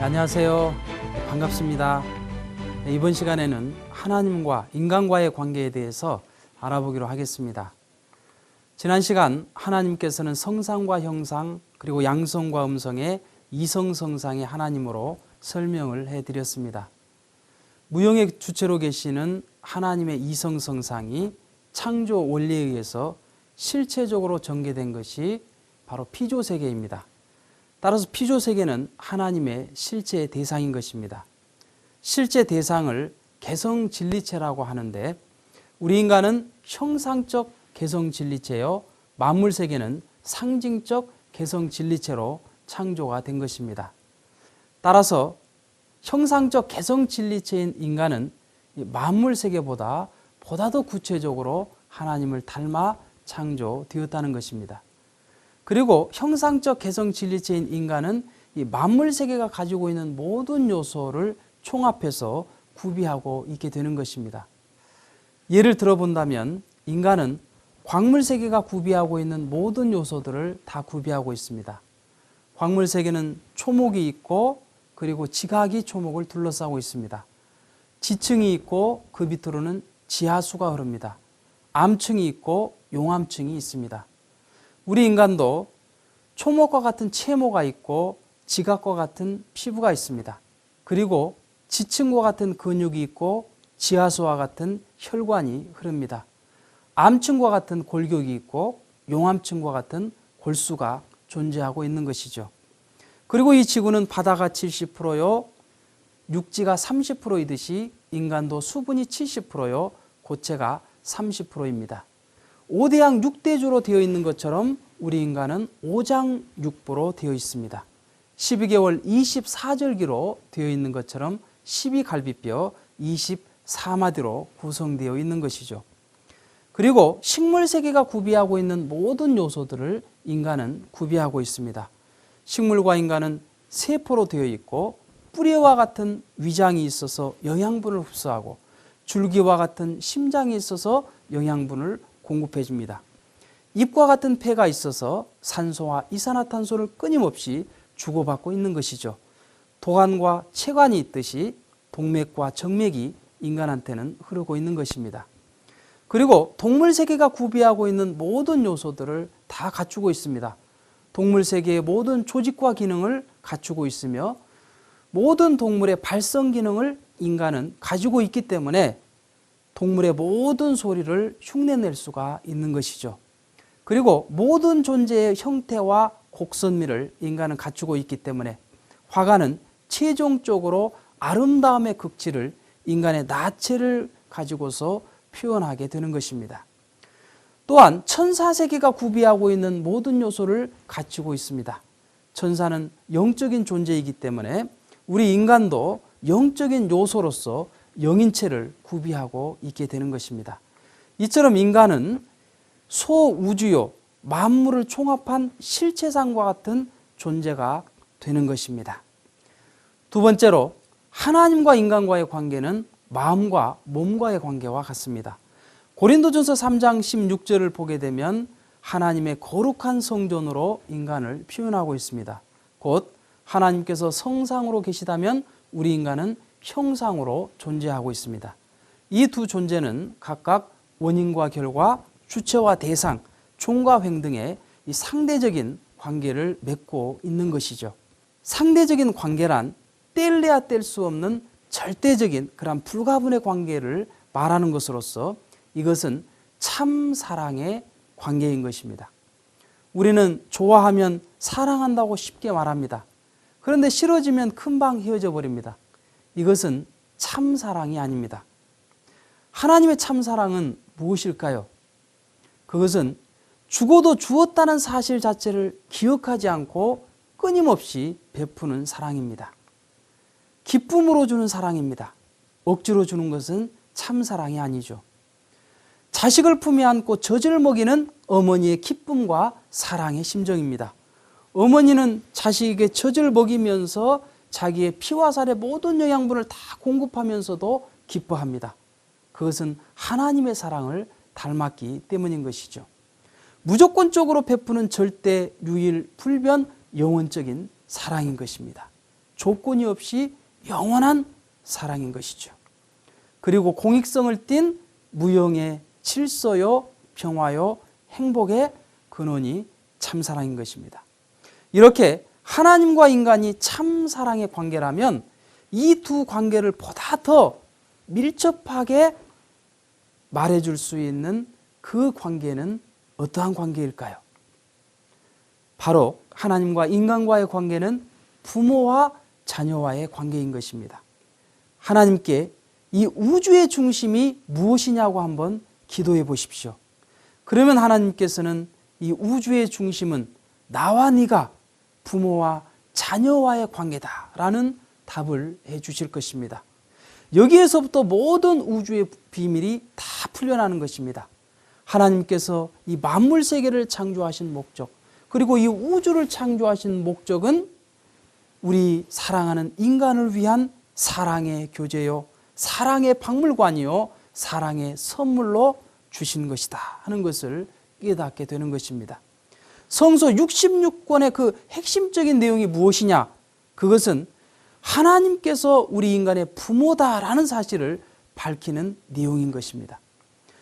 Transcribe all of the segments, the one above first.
안녕하세요. 반갑습니다. 이번 시간에는 하나님과 인간과의 관계에 대해서 알아보기로 하겠습니다. 지난 시간 하나님께서는 성상과 형상 그리고 양성과 음성의 이성성상의 하나님으로 설명을 해드렸습니다. 무형의 주체로 계시는 하나님의 이성성상이 창조 원리에 의해서 실체적으로 전개된 것이 바로 피조세계입니다. 따라서 피조세계는 하나님의 실제 대상인 것입니다. 실제 대상을 개성진리체라고 하는데 우리 인간은 형상적 개성진리체요, 만물세계는 상징적 개성진리체로 창조가 된 것입니다. 따라서 형상적 개성진리체인 인간은 만물세계보다 더 구체적으로 하나님을 닮아 창조되었다는 것입니다. 그리고 형상적 개성진리체인 인간은 이 만물세계가 가지고 있는 모든 요소를 총합해서 구비하고 있게 되는 것입니다. 예를 들어본다면 인간은 광물세계가 구비하고 있는 모든 요소들을 다 구비하고 있습니다. 광물세계는 초목이 있고 그리고 지각이 초목을 둘러싸고 있습니다. 지층이 있고 그 밑으로는 지하수가 흐릅니다. 암층이 있고 용암층이 있습니다. 우리 인간도 초목과 같은 체모가 있고 지각과 같은 피부가 있습니다. 그리고 지층과 같은 근육이 있고 지하수와 같은 혈관이 흐릅니다. 암층과 같은 골격이 있고 용암층과 같은 골수가 존재하고 있는 것이죠. 그리고 이 지구는 바다가 70%요, 육지가 30%이듯이 인간도 수분이 70%요, 고체가 30%입니다. 5대양 6대주로 되어 있는 것처럼 우리 인간은 오장육부로 되어 있습니다. 12개월 24절기로 되어 있는 것처럼 12갈비뼈 24마디로 구성되어 있는 것이죠. 그리고 식물세계가 구비하고 있는 모든 요소들을 인간은 구비하고 있습니다. 식물과 인간은 세포로 되어 있고 뿌리와 같은 위장이 있어서 영양분을 흡수하고 줄기와 같은 심장이 있어서 영양분을 공급해 줍니다. 잎과 같은 폐가 있어서 산소와 이산화탄소를 끊임없이 주고받고 있는 것이죠. 도관과 체관이 있듯이 동맥과 정맥이 인간한테는 흐르고 있는 것입니다. 그리고 동물세계가 구비하고 있는 모든 요소들을 다 갖추고 있습니다. 동물세계의 모든 조직과 기능을 갖추고 있으며 모든 동물의 발성 기능을 인간은 가지고 있기 때문에 동물의 모든 소리를 흉내낼 수가 있는 것이죠. 그리고 모든 존재의 형태와 곡선미를 인간은 갖추고 있기 때문에 화가는 최종적으로 아름다움의 극치를 인간의 나체를 가지고서 표현하게 되는 것입니다. 또한 천사세계가 구비하고 있는 모든 요소를 갖추고 있습니다. 천사는 영적인 존재이기 때문에 우리 인간도 영적인 요소로서 영인체를 구비하고 있게 되는 것입니다. 이처럼 인간은 소우주요, 만물을 총합한 실체상과 같은 존재가 되는 것입니다. 두 번째로 하나님과 인간과의 관계는 마음과 몸과의 관계와 같습니다. 고린도전서 3장 16절을 보게 되면 하나님의 거룩한 성전으로 인간을 표현하고 있습니다. 곧 하나님께서 성상으로 계시다면 우리 인간은 형상으로 존재하고 있습니다. 이 두 존재는 각각 원인과 결과, 주체와 대상, 종과 횡 등의 이 상대적인 관계를 맺고 있는 것이죠. 상대적인 관계란 뗄래야 뗄 수 없는 절대적인 그런 불가분의 관계를 말하는 것으로서 이것은 참 사랑의 관계인 것입니다. 우리는 좋아하면 사랑한다고 쉽게 말합니다. 그런데 싫어지면 금방 헤어져 버립니다. 이것은 참 사랑이 아닙니다. 하나님의 참 사랑은 무엇일까요? 그것은 죽어도 주었다는 사실 자체를 기억하지 않고 끊임없이 베푸는 사랑입니다. 기쁨으로 주는 사랑입니다. 억지로 주는 것은 참 사랑이 아니죠. 자식을 품에 안고 젖을 먹이는 어머니의 기쁨과 사랑의 심정입니다. 어머니는 자식에게 젖을 먹이면서 자기의 피와 살의 모든 영양분을 다 공급하면서도 기뻐합니다. 그것은 하나님의 사랑을 닮았기 때문인 것이죠. 무조건적으로 베푸는 절대, 유일, 불변, 영원적인 사랑인 것입니다. 조건이 없이 영원한 사랑인 것이죠. 그리고 공익성을 띤 무형의 질서요, 평화요, 행복의 근원이 참사랑인 것입니다. 이렇게 하나님과 인간이 참사랑의 관계라면 이 두 관계를 보다 더 밀접하게 말해줄 수 있는 그 관계는 어떠한 관계일까요? 바로 하나님과 인간과의 관계는 부모와 자녀와의 관계인 것입니다. 하나님께 이 우주의 중심이 무엇이냐고 한번 기도해 보십시오. 그러면 하나님께서는 이 우주의 중심은 나와 네가 부모와 자녀와의 관계다라는 답을 해 주실 것입니다. 여기에서부터 모든 우주의 비밀이 다 풀려나는 것입니다. 하나님께서 이 만물 세계를 창조하신 목적, 그리고 이 우주를 창조하신 목적은 우리 사랑하는 인간을 위한 사랑의 교제요, 사랑의 박물관이요, 사랑의 선물로 주신 것이다 하는 것을 깨닫게 되는 것입니다. 성서 66권의 그 핵심적인 내용이 무엇이냐? 그것은 하나님께서 우리 인간의 부모다라는 사실을 밝히는 내용인 것입니다.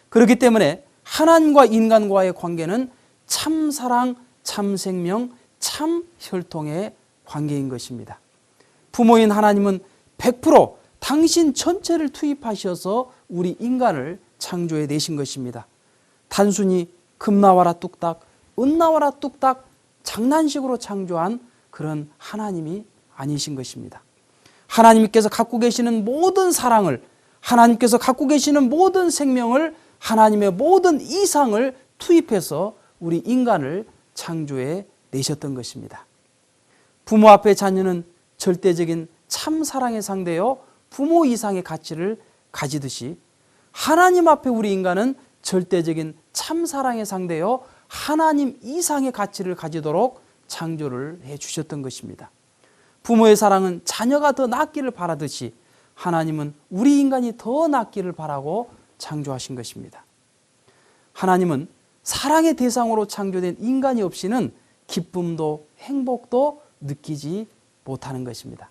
그렇기 때문에 하나님과 인간과의 관계는 참사랑, 참생명, 참혈통의 관계인 것입니다. 부모인 하나님은 100% 당신 전체를 투입하셔서 우리 인간을 창조해 내신 것입니다. 단순히 금 나와라 뚝딱, 은 나와라 뚝딱 장난식으로 창조한 그런 하나님이 아니신 것입니다. 하나님께서 갖고 계시는 모든 사랑을, 하나님께서 갖고 계시는 모든 생명을, 하나님의 모든 이상을 투입해서 우리 인간을 창조해 내셨던 것입니다. 부모 앞에 자녀는 절대적인 참사랑의 상대요, 부모 이상의 가치를 가지듯이 하나님 앞에 우리 인간은 절대적인 참사랑의 상대요, 하나님 이상의 가치를 가지도록 창조를 해 주셨던 것입니다. 부모의 사랑은 자녀가 더 낫기를 바라듯이 하나님은 우리 인간이 더 낫기를 바라고 창조하신 것입니다. 하나님은 사랑의 대상으로 창조된 인간이 없이는 기쁨도 행복도 느끼지 못하는 것입니다.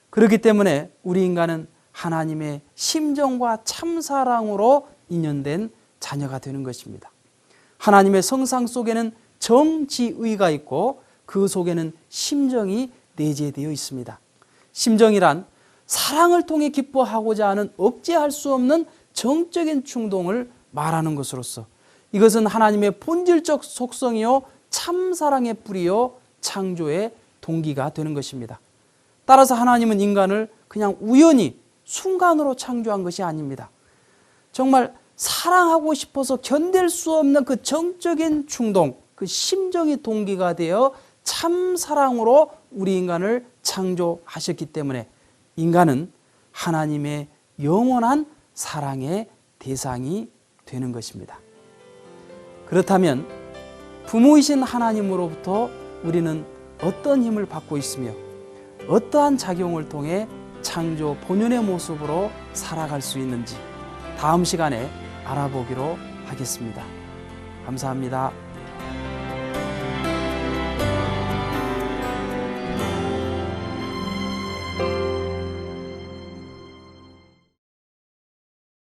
그렇기 때문에 우리 인간은 하나님의 심정과 참사랑으로 인연된 자녀가 되는 것입니다. 하나님의 성상 속에는 정지의가 있고 그 속에는 심정이 내재되어 있습니다. 심정이란 사랑을 통해 기뻐하고자 하는 억제할 수 없는 정적인 충동을 말하는 것으로서 이것은 하나님의 본질적 속성이요 참사랑의 뿌리요 창조의 동기가 되는 것입니다. 따라서 하나님은 인간을 그냥 우연히 순간으로 창조한 것이 아닙니다. 정말 사랑하고 싶어서 견딜 수 없는 그 정적인 충동, 그 심정이 동기가 되어 참사랑으로 우리 인간을 창조하셨기 때문에 인간은 하나님의 영원한 사랑의 대상이 되는 것입니다. 그렇다면 부모이신 하나님으로부터 우리는 어떤 힘을 받고 있으며 어떠한 작용을 통해 창조 본연의 모습으로 살아갈 수 있는지 다음 시간에 알아보기로 하겠습니다. 감사합니다.